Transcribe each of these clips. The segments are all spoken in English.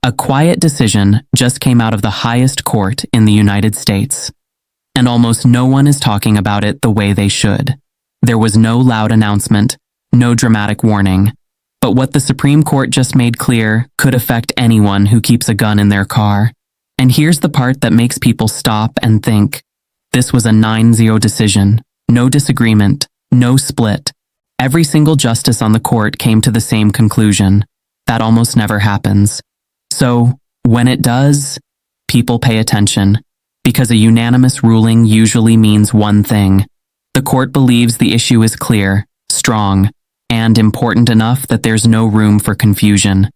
A quiet decision just came out of the highest court in the United States, and almost no one is talking about it the way they should. There was no loud announcement, no dramatic warning, but what the Supreme Court just made clear could affect anyone who keeps a gun in their car. And here's the part that makes people stop and think. This was a 9-0 decision, no disagreement, no split. Every single justice on the court came to the same conclusion. That almost never happens. So, when it does, people pay attention, because a unanimous ruling usually means one thing. The court believes the issue is clear, strong, and important enough that there's no room for confusion.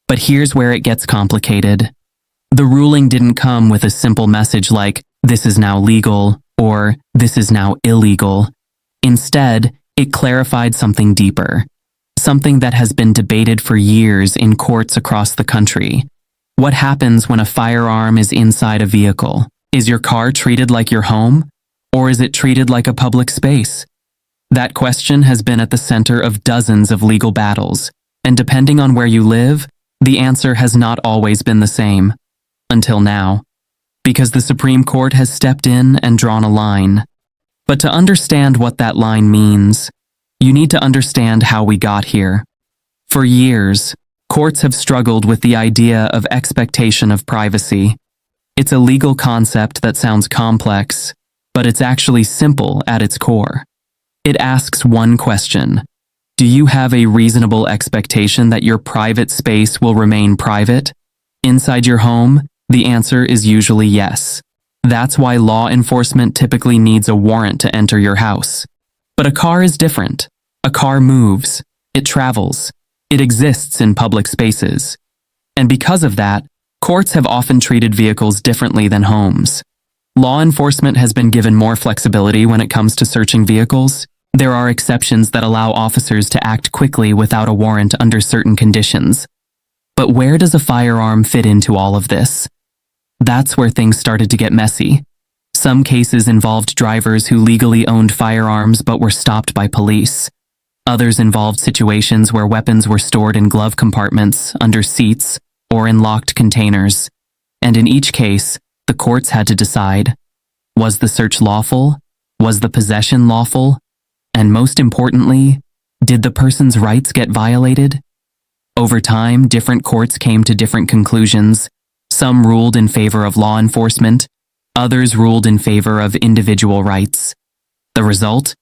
But here's where it gets complicated. The ruling didn't come with a simple message like, "This is now legal," or "This is now illegal." Instead, it clarified something deeper. Something that has been debated for years in courts across the country. What happens when a firearm is inside a vehicle? Is your car treated like your home? Or is it treated like a public space? That question has been at the center of dozens of legal battles, and depending on where you live, the answer has not always been the same. Until now. Because the Supreme Court has stepped in and drawn a line. But to understand what that line means, you need to understand how we got here. For years, courts have struggled with the idea of expectation of privacy. It's a legal concept that sounds complex, but it's actually simple at its core. It asks one question. Do you have a reasonable expectation that your private space will remain private? Inside your home, the answer is usually yes. That's why law enforcement typically needs a warrant to enter your house. But a car is different. A car moves, it travels, it exists in public spaces. And because of that, courts have often treated vehicles differently than homes. Law enforcement has been given more flexibility when it comes to searching vehicles. There are exceptions that allow officers to act quickly without a warrant under certain conditions. But where does a firearm fit into all of this? That's where things started to get messy. Some cases involved drivers who legally owned firearms but were stopped by police. Others involved situations where weapons were stored in glove compartments, under seats, or in locked containers. And in each case, the courts had to decide, was the search lawful? Was the possession lawful? And most importantly, did the person's rights get violated? Over time, different courts came to different conclusions. Some ruled in favor of law enforcement, others ruled in favor of individual rights. The result?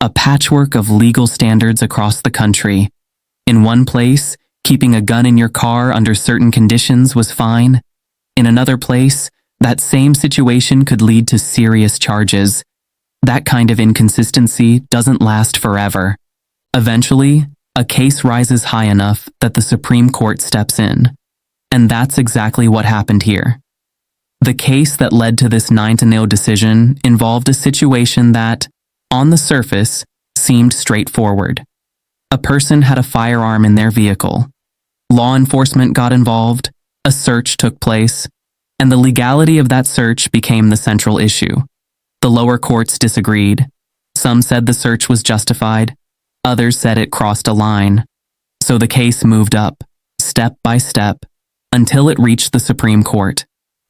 A patchwork of legal standards across the country. In one place, keeping a gun in your car under certain conditions was fine. In another place, that same situation could lead to serious charges. That kind of inconsistency doesn't last forever. Eventually, a case rises high enough that the Supreme Court steps in. And that's exactly what happened here. The case that led to this 9-0 decision involved a situation that, on the surface, seemed straightforward. A person had a firearm in their vehicle. Law enforcement got involved, a search took place, and the legality of that search became the central issue. The lower courts disagreed. Some said the search was justified, others said it crossed a line. So the case moved up, step by step, until it reached the Supreme Court.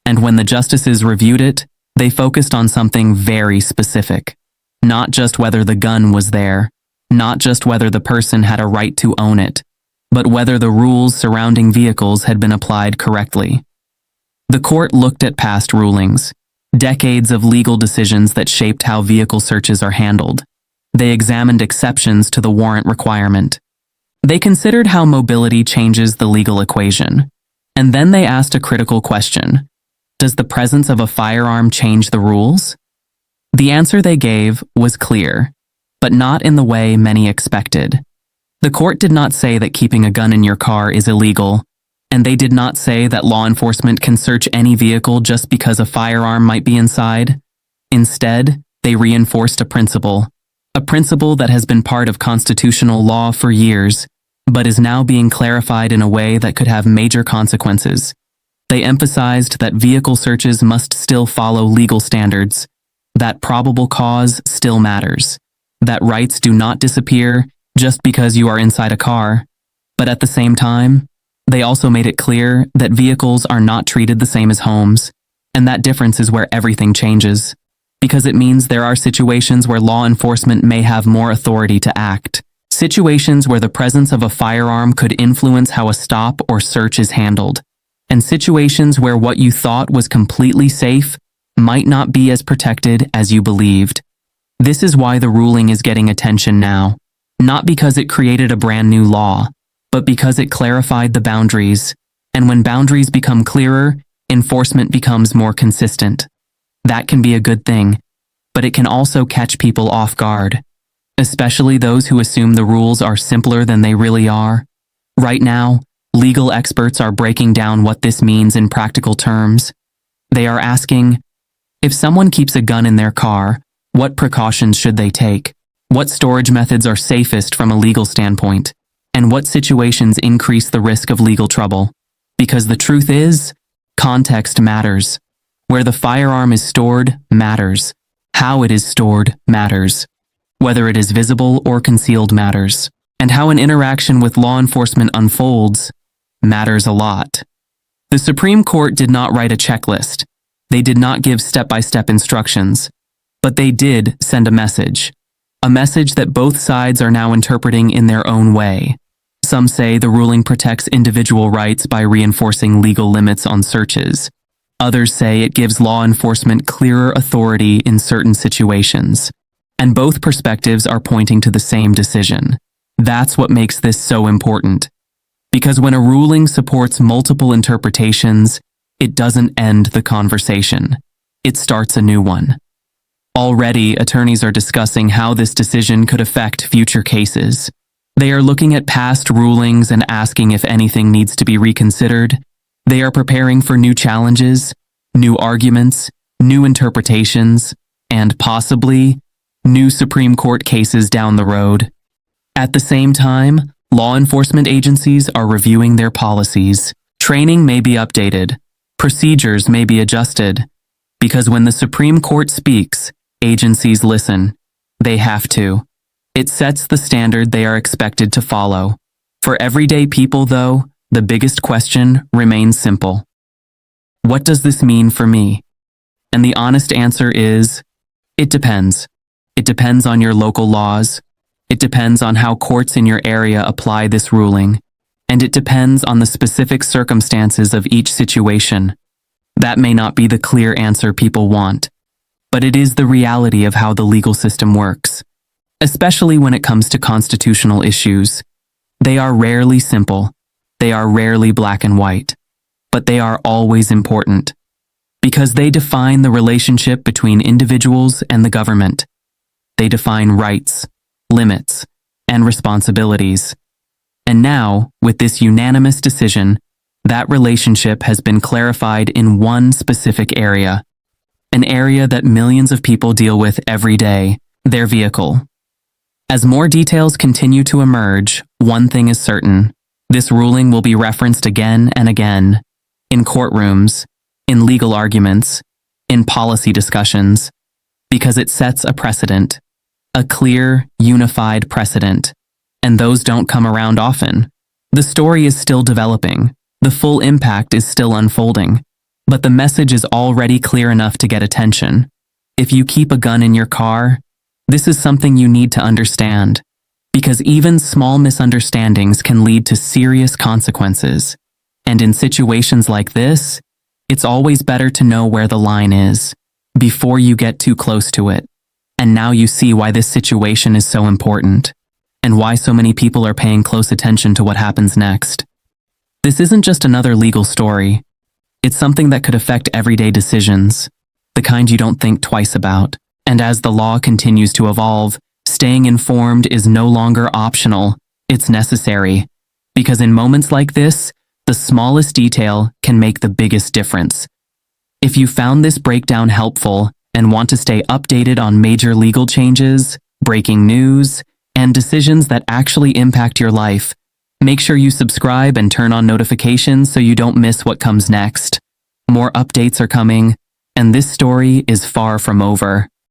And when the justices reviewed it, they focused on something very specific. Not just whether the gun was there, not just whether the person had a right to own it, but whether the rules surrounding vehicles had been applied correctly. The court looked at past rulings, decades of legal decisions that shaped how vehicle searches are handled. They examined exceptions to the warrant requirement. They considered how mobility changes the legal equation. And then they asked a critical question. Does the presence of a firearm change the rules? The answer they gave was clear, but not in the way many expected. The court did not say that keeping a gun in your car is illegal, and they did not say that law enforcement can search any vehicle just because a firearm might be inside. Instead, they reinforced a principle that has been part of constitutional law for years, but is now being clarified in a way that could have major consequences. They emphasized that vehicle searches must still follow legal standards, that probable cause still matters, that rights do not disappear just because you are inside a car, but at the same time, They also made it clear that vehicles are not treated the same as homes, and that difference is where everything changes, because it means there are situations where law enforcement may have more authority to act, situations where the presence of a firearm could influence how a stop or search is handled, and situations where what you thought was completely safe might not be as protected as you believed. This is why the ruling is getting attention now, not because it created a brand new law, but because it clarified the boundaries, and when boundaries become clearer, enforcement becomes more consistent. That can be a good thing, but it can also catch people off guard, especially those who assume the rules are simpler than they really are. Right now, legal experts are breaking down what this means in practical terms. They are asking, if someone keeps a gun in their car, what precautions should they take? What storage methods are safest from a legal standpoint? And what situations increase the risk of legal trouble? Because the truth is, context matters. Where the firearm is stored matters. How it is stored matters. Whether it is visible or concealed matters. And how an interaction with law enforcement unfolds matters a lot. The Supreme Court did not write a checklist. They did not give step-by-step instructions. But they did send a message that both sides are now interpreting in their own way. Some say the ruling protects individual rights by reinforcing legal limits on searches. Others say it gives law enforcement clearer authority in certain situations. And both perspectives are pointing to the same decision. That's what makes this so important. Because when a ruling supports multiple interpretations, it doesn't end the conversation. It starts a new one. Already, attorneys are discussing how this decision could affect future cases. They are looking at past rulings and asking if anything needs to be reconsidered. They are preparing for new challenges, new arguments, new interpretations, and possibly new Supreme Court cases down the road. At the same time, law enforcement agencies are reviewing their policies. Training may be updated. Procedures may be adjusted. Because when the Supreme Court speaks, agencies listen. They have to. It sets the standard they are expected to follow. For everyday people, though, the biggest question remains simple. What does this mean for me? And the honest answer is, it depends. It depends on your local laws. It depends on how courts in your area apply this ruling. And it depends on the specific circumstances of each situation. That may not be the clear answer people want, but it is the reality of how the legal system works. Especially when it comes to constitutional issues. They are rarely simple. They are rarely black and white. But they are always important. Because they define the relationship between individuals and the government. They define rights, limits, and responsibilities. And now, with this unanimous decision, that relationship has been clarified in one specific area. An area that millions of people deal with every day, their vehicle. As more details continue to emerge, one thing is certain. This ruling will be referenced again and again, in courtrooms, in legal arguments, in policy discussions, because it sets a precedent, a clear, unified precedent, and those don't come around often. The story is still developing, the full impact is still unfolding, but the message is already clear enough to get attention. If you keep a gun in your car, this is something you need to understand, because even small misunderstandings can lead to serious consequences. And in situations like this, it's always better to know where the line is, before you get too close to it. And now you see why this situation is so important, and why so many people are paying close attention to what happens next. This isn't just another legal story. It's something that could affect everyday decisions, the kind you don't think twice about. And as the law continues to evolve, staying informed is no longer optional, it's necessary. Because in moments like this, the smallest detail can make the biggest difference. If you found this breakdown helpful and want to stay updated on major legal changes, breaking news, and decisions that actually impact your life, make sure you subscribe and turn on notifications so you don't miss what comes next. More updates are coming, and this story is far from over.